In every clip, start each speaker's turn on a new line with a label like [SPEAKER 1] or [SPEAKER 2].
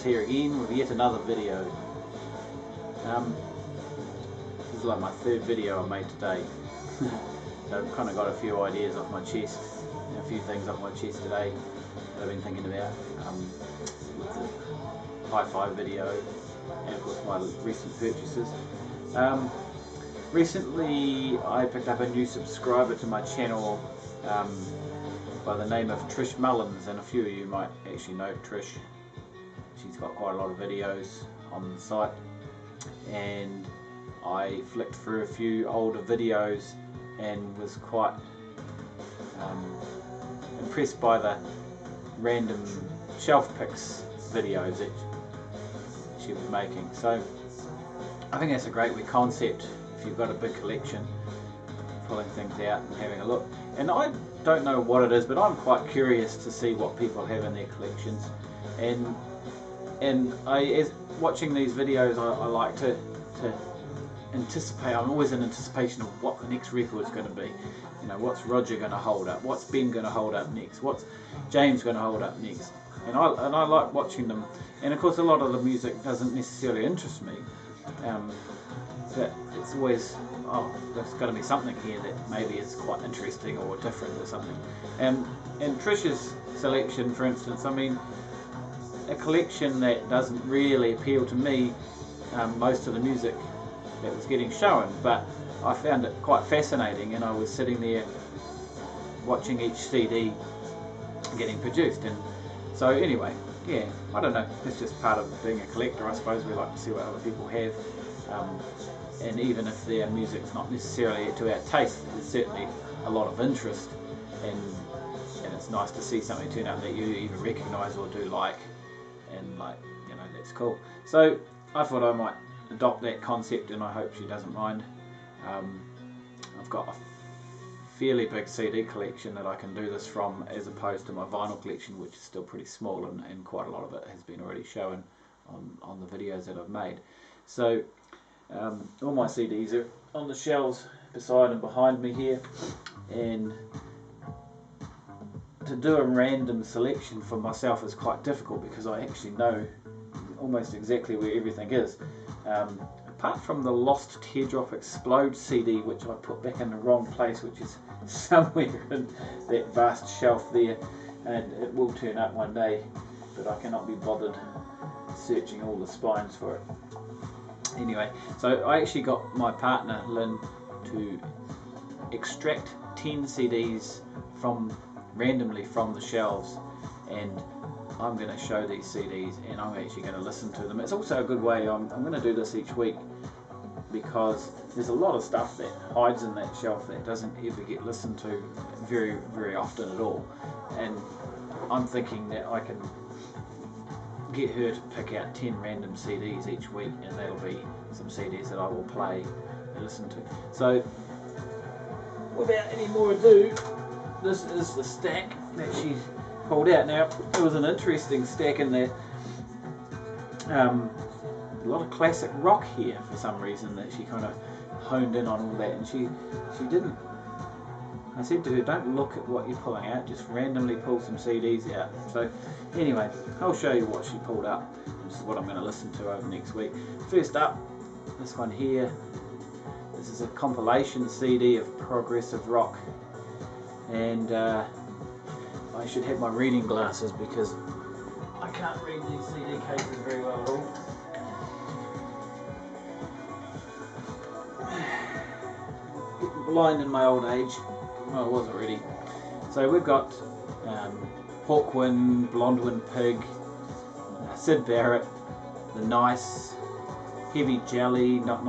[SPEAKER 1] Roddus here again with yet another video. This is like my third video I made today. So I've kind of got a few ideas off my chest, a few things off my chest today that I've been thinking about, with the hi-fi video and of course my recent purchases. Recently I picked up a new subscriber to my channel by the name of Trish Mullins, and a few of you might actually know Trish. She's got quite a lot of videos on the site, and I flicked through a few older videos and was quite impressed by the random shelf picks videos that she was making. So I think that's a great wee concept if you've got a big collection, pulling things out and having a look. And I don't know what it is, but I'm quite curious to see what people have in their collections. And as watching these videos, I like to anticipate. I'm always in anticipation of what the next record is going to be. You know, what's Roger going to hold up? What's Ben going to hold up next? What's James going to hold up next? And I like watching them. And of course, a lot of the music doesn't necessarily interest me. But it's always, oh, there's got to be something here that maybe is quite interesting or different or something. And Trish's selection, for instance, I mean, a collection that doesn't really appeal to me, most of the music that was getting shown, but I found it quite fascinating, and I was sitting there watching each CD getting produced. And so anyway, yeah, I don't know, it's just part of being a collector, I suppose. We like to see what other people have, and even if their music's not necessarily to our taste, there's certainly a lot of interest, and it's nice to see something turn up that you either recognise or do like, and like, you know, that's cool. So I thought I might adopt that concept, and I hope she doesn't mind. I've got a fairly big CD collection that I can do this from, as opposed to my vinyl collection, which is still pretty small, and quite a lot of it has been already shown on the videos that I've made. So all my CDs are on the shelves beside and behind me here, and to do a random selection for myself is quite difficult because I actually know almost exactly where everything is. Apart from the Lost Teardrop Explode CD, which I put back in the wrong place, which is somewhere in that vast shelf there, and it will turn up one day, but I cannot be bothered searching all the spines for it. Anyway, so I actually got my partner Lynn to extract 10 CDs randomly from the shelves, and I'm going to show these CDs, and I'm actually going to listen to them. It's also a good way, I'm going to do this each week, because there's a lot of stuff that hides in that shelf that doesn't ever get listened to very, very often at all. And I'm thinking that I can get her to pick out 10 random CDs each week, and that'll be some CDs that I will play and listen to. So without any more ado, this is the stack that she pulled out. Now, it was an interesting stack in that a lot of classic rock here for some reason, that she kind of honed in on all that, and she didn't. I said to her, don't look at what you're pulling out, just randomly pull some CDs out. So anyway, I'll show you what she pulled up. This is what I'm going to listen to over next week. First up, this one here. This is a compilation CD of progressive rock, and I should have my reading glasses because I can't read these CD cases very well at all. Getting blind in my old age. Well, I was already. So we've got Hawkwind, Blondewind Pig, Sid Barrett, The Nice, Heavy Jelly, not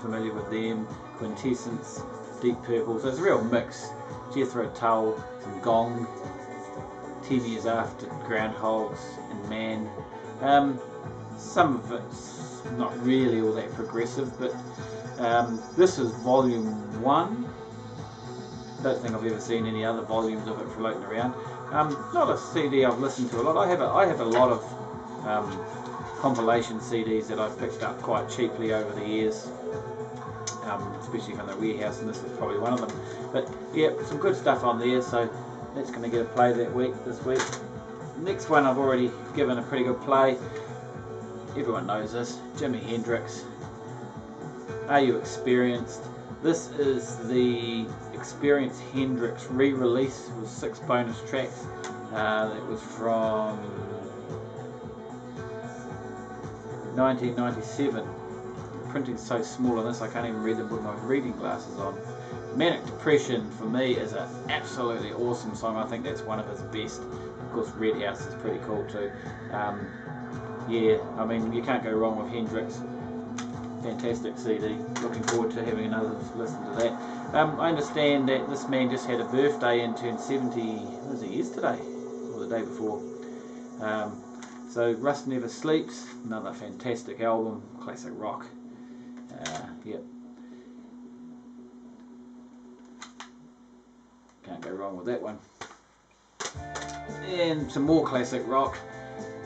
[SPEAKER 1] familiar with them, Quintessence, Deep Purple. So it's a real mix. Jethro Tull, some Gong, 10 Years After, Groundhogs, and Man. Some of it's not really all that progressive, but this is volume 1. I don't think I've ever seen any other volumes of it floating around. Not a CD I've listened to a lot. I have a lot of compilation CDs that I've picked up quite cheaply over the years, especially from the warehouse, and this is probably one of them. But yeah, some good stuff on there, so that's going to get a play this week. Next one I've already given a pretty good play. everyone knows this, Jimi Hendrix. Are You Experienced? This is the Experience Hendrix re-release with 6 bonus tracks. That was from 1997. The printing's so small on this I can't even read them with my reading glasses on. Manic Depression for me is an absolutely awesome song. I think that's one of his best. Of course, Red House is pretty cool too. Yeah, I mean, you can't go wrong with Hendrix. Fantastic CD. Looking forward to having another listen to that. I understand that this man just had a birthday and turned 70. Was it yesterday or the day before? So Rust Never Sleeps, another fantastic album, classic rock. Yep. Can't go wrong with that one. And some more classic rock,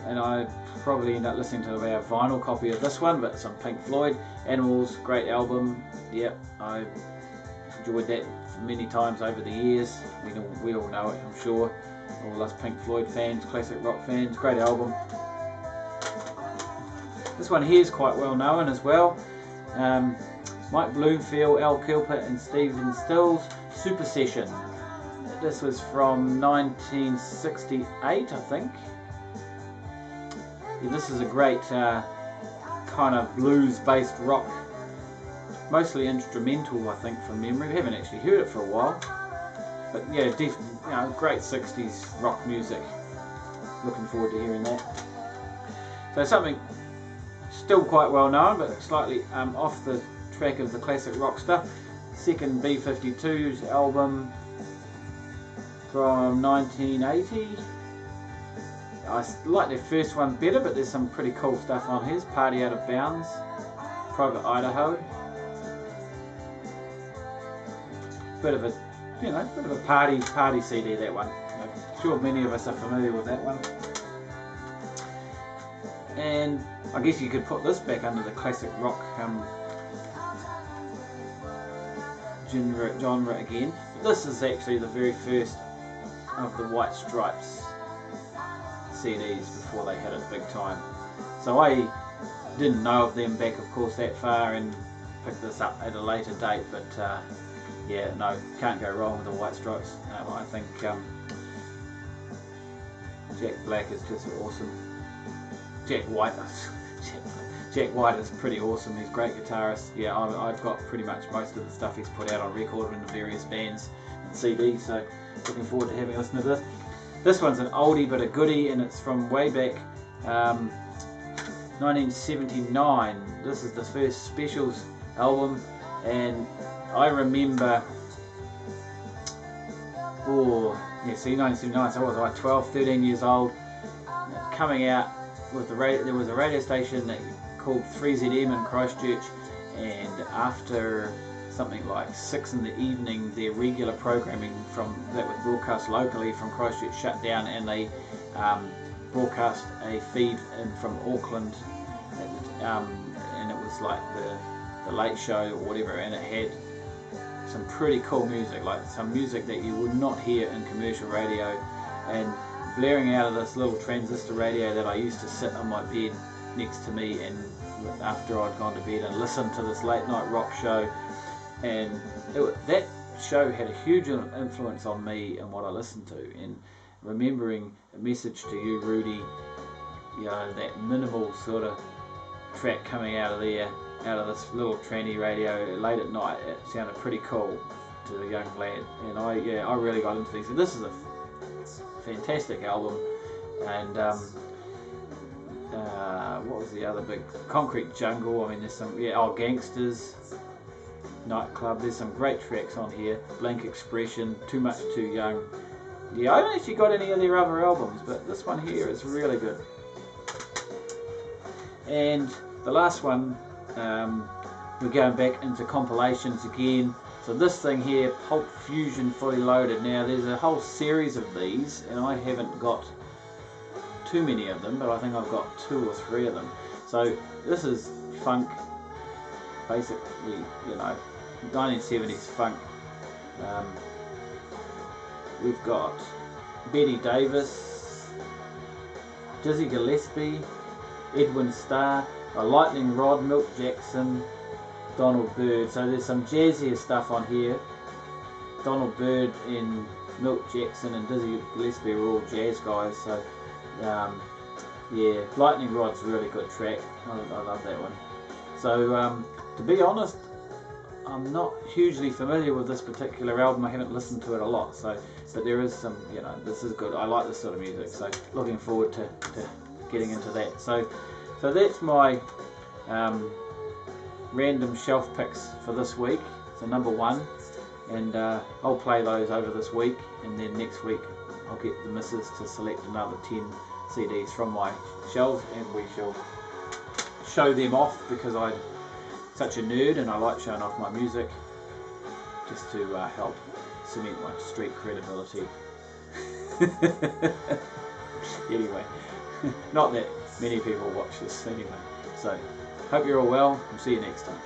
[SPEAKER 1] and I probably end up listening to a vinyl copy of this one, but some Pink Floyd, Animals, great album. Yep, I enjoyed that many times over the years. We all know it, I'm sure. All us Pink Floyd fans, classic rock fans, great album. This one here is quite well known as well. Mike Bloomfield, Al Kilper and Stephen Stills, Super Session. This was from 1968, I think. Yeah, this is a great kind of blues-based rock, mostly instrumental, I think, from memory. We haven't actually heard it for a while, but yeah, definitely, great 60s rock music. Looking forward to hearing that. So something still quite well known, but slightly off the track of the classic rock stuff. Second B-52's album from 1980. I like their first one better, but there's some pretty cool stuff on his. Party Out of Bounds, Private Idaho. Bit of a party CD, that one. I'm sure many of us are familiar with that one. And I guess you could put this back under the classic rock genre again. This is actually the very first of the White Stripes CDs before they had it big time. So I didn't know of them back, of course, that far, and picked this up at a later date. But yeah, no, can't go wrong with the White Stripes. I think Jack Black is just awesome. Jack White is pretty awesome. He's a great guitarist. Yeah, I've got pretty much most of the stuff he's put out on record in the various bands and CDs, so looking forward to having a listen to this. This one's an oldie but a goodie, and it's from way back 1979. This is the first Specials album, and I remember, see, 1979, so I was like 12, 13 years old, coming out with there was a radio station that called 3ZM in Christchurch, and after something like 6 in the evening, their regular programming that was broadcast locally from Christchurch shut down, and they broadcast a feed in from Auckland, and it was like the Late Show or whatever, and it had some pretty cool music, like some music that you would not hear in commercial radio, and blaring out of this little transistor radio that I used to sit on my bed next to me, and after I'd gone to bed, and listen to this late night rock show. And that show had a huge influence on me and what I listened to. And remembering A Message to You, Rudy, that minimal sort of track coming out of there, out of this little tranny radio late at night, it sounded pretty cool to the young lad. And I really got into these. And this is a fantastic album. And what was the other big? Concrete Jungle. I mean, there's some Gangsters, Nightclub. There's some great tracks on here. Blank Expression, Too Much Too Young. Yeah, I haven't actually got any of their other albums, but this one here is really good. And the last one, we're going back into compilations again. So this thing here, Pulp Fusion Fully Loaded. Now there's a whole series of these, and I haven't got too many of them, but I think I've got 2 or 3 of them. So this is funk, basically, 1970s funk. We've got Betty Davis, Dizzy Gillespie, Edwin Starr, a Lightning Rod, Milt Jackson, Donald Byrd. So there's some jazzier stuff on here. Donald Byrd and Milt Jackson and Dizzy Gillespie are all jazz guys. So yeah, Lightning Rod's a really good track. I love that one. So to be honest, I'm not hugely familiar with this particular album. I haven't listened to it a lot, so but there is some, you know, this is good. I like this sort of music, so looking forward to getting into that. So that's my random shelf picks for this week. So number one, and I'll play those over this week, and then next week I'll get the missus to select another 10 CDs from my shelves, and we shall show them off, because I'm such a nerd and I like showing off my music just to help cement my street credibility. Anyway, not that many people watch this anyway. So hope you're all well, and see you next time.